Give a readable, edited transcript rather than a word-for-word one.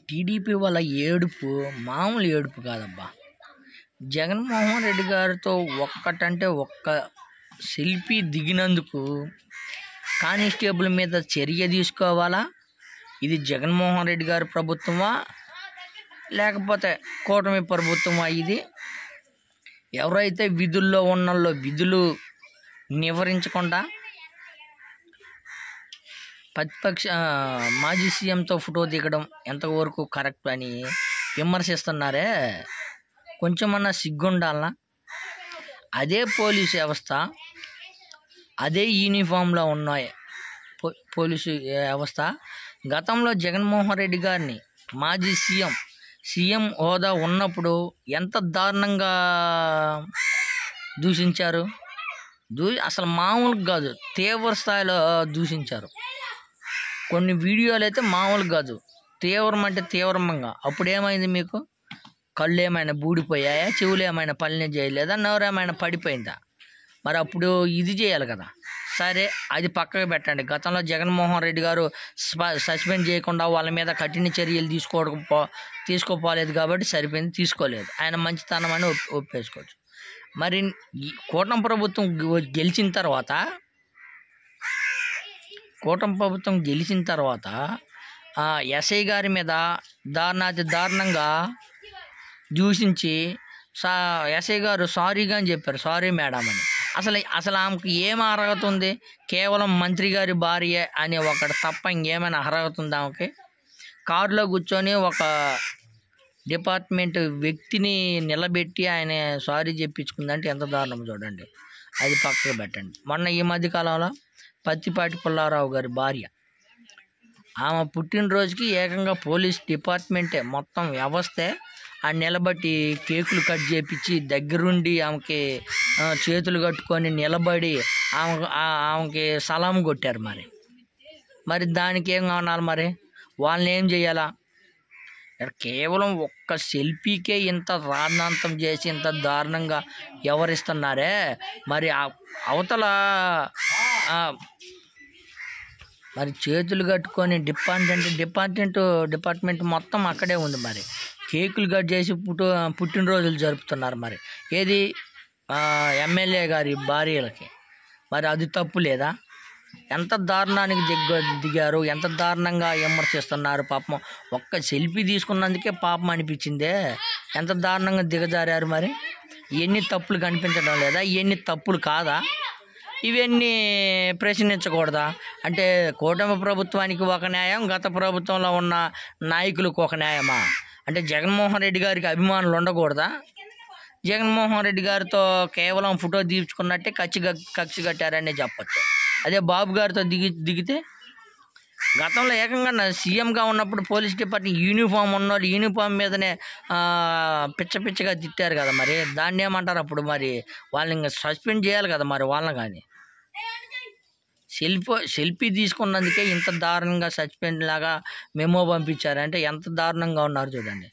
TDP వాళ్ళ ఏడుపు మామూలు ఏడుపు కాదబ్బా. జగన్మోహన్ రెడ్డి గారితో ఒక్కటంటే ఒక్క సెల్ఫీ దిగినందుకు కానిస్టేబుల్ మీద చర్య తీసుకోవాలా? ఇది జగన్మోహన్ రెడ్డి గారి ప్రభుత్వమా లేకపోతే కూటమి ప్రభుత్వమా? ఇది ఎవరైతే విధుల్లో ఉన్నల్లో విధులు నివారించకుండా ప్రతిపక్ష మాజీ సీఎంతో ఫోటో దిగడం ఎంతవరకు కరెక్ట్ అని విమర్శిస్తున్నారే, కొంచెమన్నా సిగ్గుండాలనా? అదే పోలీసు వ్యవస్థ, అదే యూనిఫామ్లో ఉన్నాయి పోలీసు వ్యవస్థ గతంలో జగన్మోహన్ రెడ్డి గారిని మాజీ సీఎం హోదా ఉన్నప్పుడు ఎంత దారుణంగా దూషించారు. అసలు మామూలుగా కాదు, తీవ్ర స్థాయిలో దూషించారు. కొన్ని వీడియోలు అయితే మామూలుగా కాదు, తీవ్రం అంటే తీవ్రంగా. అప్పుడు ఏమైంది? మీకు కళ్ళు ఏమైనా బూడిపోయాయా? చెవులు ఏమైనా పని చేయలేదా? నోరు ఏమైనా పడిపోయిందా? మరి అప్పుడు ఇది చేయాలి కదా. సరే, అది పక్కకు పెట్టండి. గతంలో జగన్మోహన్ రెడ్డి గారు సస్పెండ్ చేయకుండా వాళ్ళ మీద కఠిన చర్యలు తీసుకోపోలేదు కాబట్టి సరిపోయింది, తీసుకోలేదు. ఆయన మంచితనం అని ఒప్పేసుకోవచ్చు. మరి ఈ కూటమి ప్రభుత్వం గెలిచిన తర్వాత ఎస్ఐ గారి మీద దారుణంగా దూషించి ఎస్ఐ గారు సారీగా అని చెప్పారు, సారీ మేడం అని. అసలు ఆమెకు ఏం అర్హత ఉంది? కేవలం మంత్రి గారి భార్య అని ఒకటి తప్ప ఇంకేమైనా అర్హత ఉంది ఆమెకి? కారులో కూర్చొని ఒక డిపార్ట్మెంట్ వ్యక్తిని నిలబెట్టి ఆయన సారీ చెప్పించుకుందంటే ఎంత దారుణం చూడండి. అది పక్కకు పెట్టండి. మొన్న ఈ మధ్యకాలంలో పత్తిపాటి పుల్లారావు గారి భార్య, ఆమె పుట్టినరోజుకి ఏకంగా పోలీస్ డిపార్ట్మెంటే మొత్తం వ్యవస్థే ఆ నిలబట్టి కేకులు కట్ చేయించి దగ్గరుండి ఆమెకి చేతులు కట్టుకొని నిలబడి ఆమెకి సలాం కొట్టారు. మరి దానికి ఏం కావాలి? మరి వాళ్ళని ఏం చేయాలా? కేవలం ఒక్క సెల్ఫీకే ఇంత రాద్ధాంతం చేసి ఇంత దారుణంగా వ్యవహరిస్తున్నారే. మరి అవతల మరి చేతులు కట్టుకొని డిపార్ట్మెంట్ మొత్తం అక్కడే ఉంది. మరి కేకులు కట్ చేసి పుట్టినరోజులు జరుపుతున్నారు. మరి ఏది ఎమ్మెల్యే గారి భార్యలకి? మరి అది తప్పు లేదా? ఎంత దారుణానికి దిగారు, ఎంత దారుణంగా విమర్శిస్తున్నారు. పాపం ఒక్క సెల్ఫీ తీసుకున్నందుకే పాపం అనిపించిందే, ఎంత దారుణంగా దిగజారారు. మరి ఇవన్నీ తప్పులు కనిపించడం లేదా? ఇవన్నీ తప్పులు కాదా? ఇవన్నీ ప్రశ్నించకూడదా? అంటే కూటమి ప్రభుత్వానికి ఒక న్యాయం, గత ప్రభుత్వంలో ఉన్న నాయకులకు ఒక న్యాయమా? అంటే జగన్మోహన్ రెడ్డి గారికి అభిమానులు ఉండకూడదా? జగన్మోహన్ రెడ్డి గారితో కేవలం ఫోటో తీర్చుకున్నట్టే కక్షి కట్టారనే చెప్పచ్చు. అదే బాబు గారితో దిగితే గతంలో ఏకంగా సీఎంగా ఉన్నప్పుడు పోలీస్ డిపార్ట్మెంట్ యూనిఫామ్ ఉన్నోళ్ళు యూనిఫామ్ మీదనే పిచ్చగా తిట్టారు కదా. మరి దాన్ని ఏమంటారు? అప్పుడు మరి వాళ్ళని ఇంకా సస్పెండ్ చేయాలి కదా మరి వాళ్ళని. కానీ సెల్ఫీ తీసుకున్నందుకే ఇంత దారుణంగా సస్పెండ్ లాగా మెమో పంపించారంటే ఎంత దారుణంగా ఉన్నారు చూడండి.